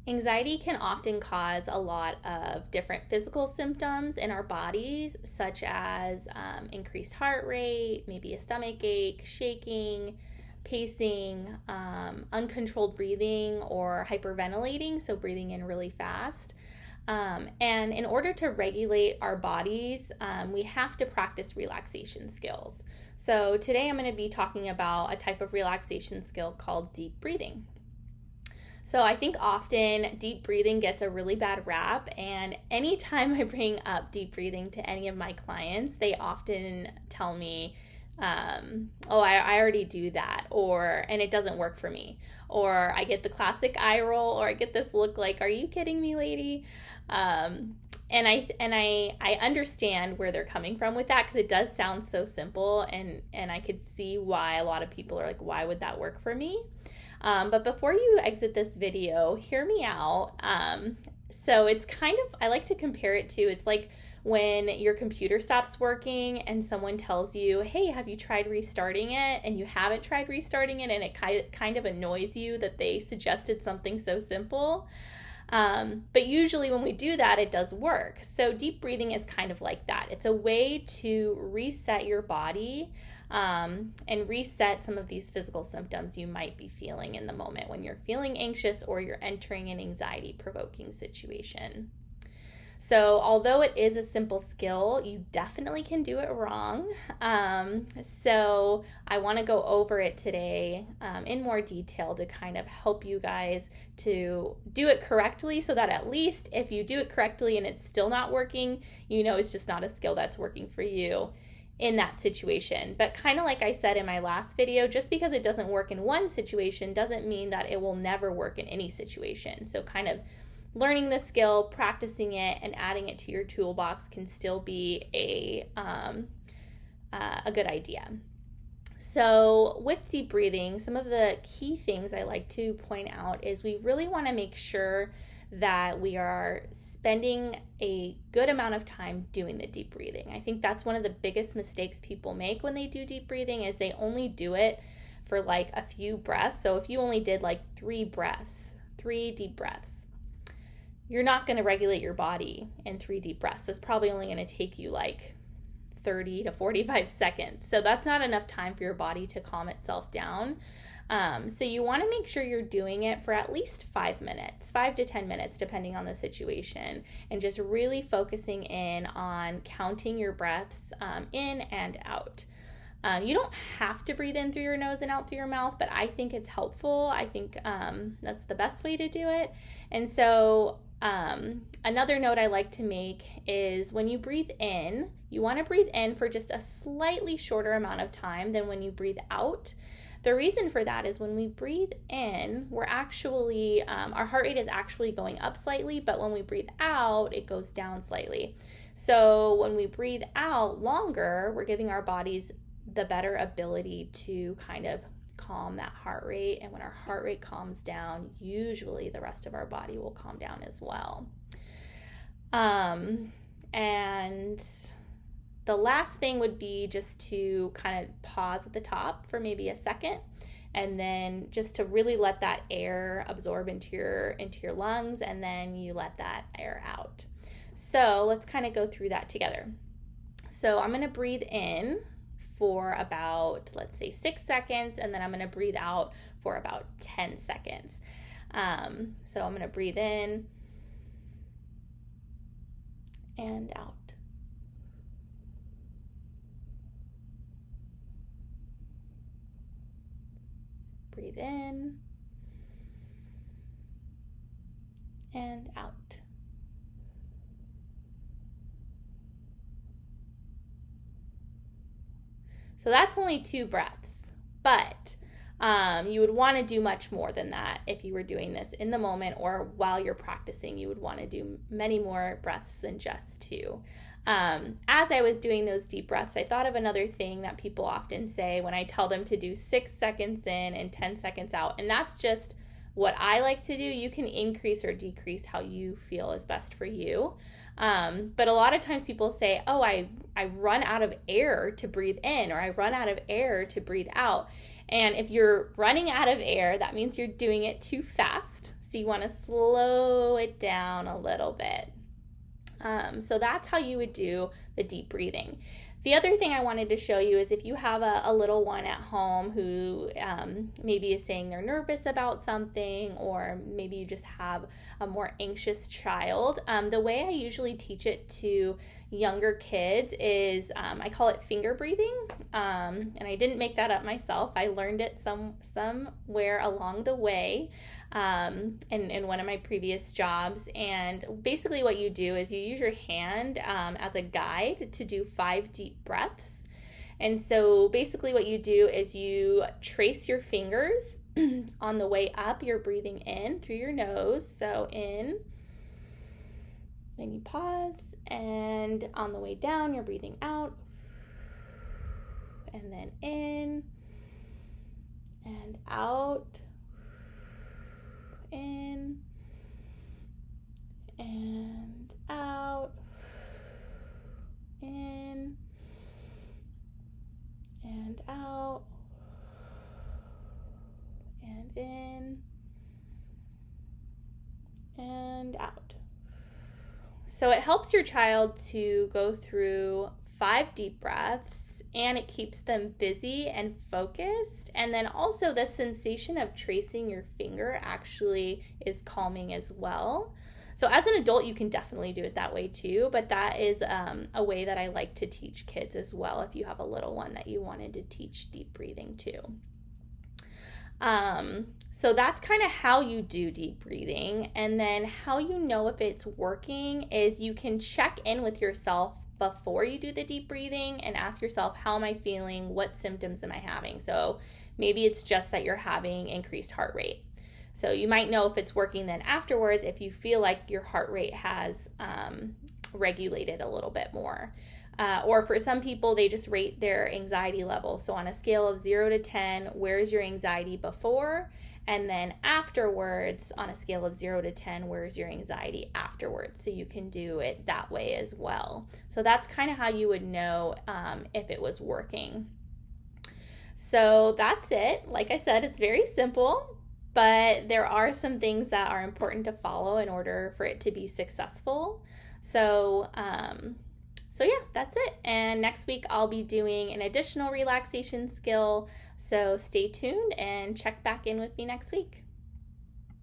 Anxiety can often cause a lot of different physical symptoms in our bodies, such as increased heart rate, maybe a stomach ache, shaking, pacing, uncontrolled breathing, or hyperventilating, so breathing in really fast. And in order to regulate our bodies, we have to practice relaxation skills. So today I'm going to be talking about a type of relaxation skill called deep breathing. So I think often deep breathing gets a really bad rap, and anytime I bring up deep breathing to any of my clients, they often tell me, I already do that, and it doesn't work for me. Or I get the classic eye roll, or I get this look like, are you kidding me, lady? And I understand where they're coming from with that, because it does sound so simple, and I could see why a lot of people are like, why would that work for me? But before you exit this video, hear me out. So it's kind of, I like to compare it to, it's like when your computer stops working and someone tells you, hey, have you tried restarting it? And you haven't tried restarting it, and it kind of annoys you that they suggested something so simple. But usually when we do that, it does work. So deep breathing is kind of like that. It's a way to reset your body and reset some of these physical symptoms you might be feeling in the moment when you're feeling anxious or you're entering an anxiety-provoking situation. So although it is a simple skill, you definitely can do it wrong. So I want to go over it today in more detail to kind of help you guys to do it correctly, so that at least if you do it correctly and it's still not working, you know it's just not a skill that's working for you in that situation. But kind of like I said in my last video, just because it doesn't work in one situation doesn't mean that it will never work in any situation. So kind of learning the skill, practicing it, and adding it to your toolbox can still be a good idea. So with deep breathing, some of the key things I like to point out is we really want to make sure that we are spending a good amount of time doing the deep breathing. I think that's one of the biggest mistakes people make when they do deep breathing, is they only do it for like a few breaths. So if you only did like 3 deep breaths, you're not going to regulate your body in 3 deep breaths. It's probably only going to take you like 30 to 45 seconds. So that's not enough time for your body to calm itself down. So you want to make sure you're doing it for at least 5 minutes, 5 to 10 minutes, depending on the situation, and just really focusing in on counting your breaths in and out. You don't have to breathe in through your nose and out through your mouth, but I think it's helpful. I think that's the best way to do it. And so another note I like to make is when you breathe in, you want to breathe in for just a slightly shorter amount of time than when you breathe out. The reason for that is when we breathe in, we're actually, our heart rate is actually going up slightly, but when we breathe out, it goes down slightly. So when we breathe out longer, we're giving our bodies the better ability to kind of calm that heart rate. And when our heart rate calms down, usually the rest of our body will calm down as well. And the last thing would be just to kind of pause at the top for maybe a second, and then just to really let that air absorb into your lungs, and then you let that air out. So let's kind of go through that together. So I'm going to breathe in for about, let's say, 6 seconds, and then I'm going to breathe out for about 10 seconds. So I'm going to breathe in and out. Breathe in and out. So that's only 2 breaths, but you would want to do much more than that if you were doing this in the moment or while you're practicing. You would want to do many more breaths than just 2. As I was doing those deep breaths, I thought of another thing that people often say when I tell them to do 6 seconds in and 10 seconds out, and that's just what I like to do. You can increase or decrease how you feel is best for you. But a lot of times people say, oh, I run out of air to breathe in, or I run out of air to breathe out. And if you're running out of air, that means you're doing it too fast. So you want to slow it down a little bit. So that's how you would do the deep breathing. The other thing I wanted to show you is if you have a little one at home who maybe is saying they're nervous about something, or maybe you just have a more anxious child, the way I usually teach it to younger kids is I call it finger breathing. And I didn't make that up myself. I learned it somewhere along the way in one of my previous jobs. And basically what you do is you use your hand as a guide to do 5 deep breaths. And so basically what you do is you trace your fingers. On the way up, you're breathing in through your nose. So in, then you pause, and on the way down, you're breathing out, and then in and out, in and out, in and out, and in and out. So it helps your child to go through 5 deep breaths, and it keeps them busy and focused. And then also the sensation of tracing your finger actually is calming as well. So as an adult, you can definitely do it that way too, but that is a way that I like to teach kids as well if you have a little one that you wanted to teach deep breathing to. So that's kind of how you do deep breathing. And then how you know if it's working is you can check in with yourself before you do the deep breathing and ask yourself, how am I feeling? What symptoms am I having? So maybe it's just that you're having increased heart rate. So you might know if it's working then afterwards if you feel like your heart rate has regulated a little bit more. Or for some people, they just rate their anxiety level. So on a scale of 0 to 10, where's your anxiety before? And then afterwards, on a scale of 0 to 10, where's your anxiety afterwards? So you can do it that way as well. So that's kind of how you would know if it was working. So that's it. Like I said, it's very simple, but there are some things that are important to follow in order for it to be successful. So yeah, that's it. And next week I'll be doing an additional relaxation skill. So stay tuned and check back in with me next week.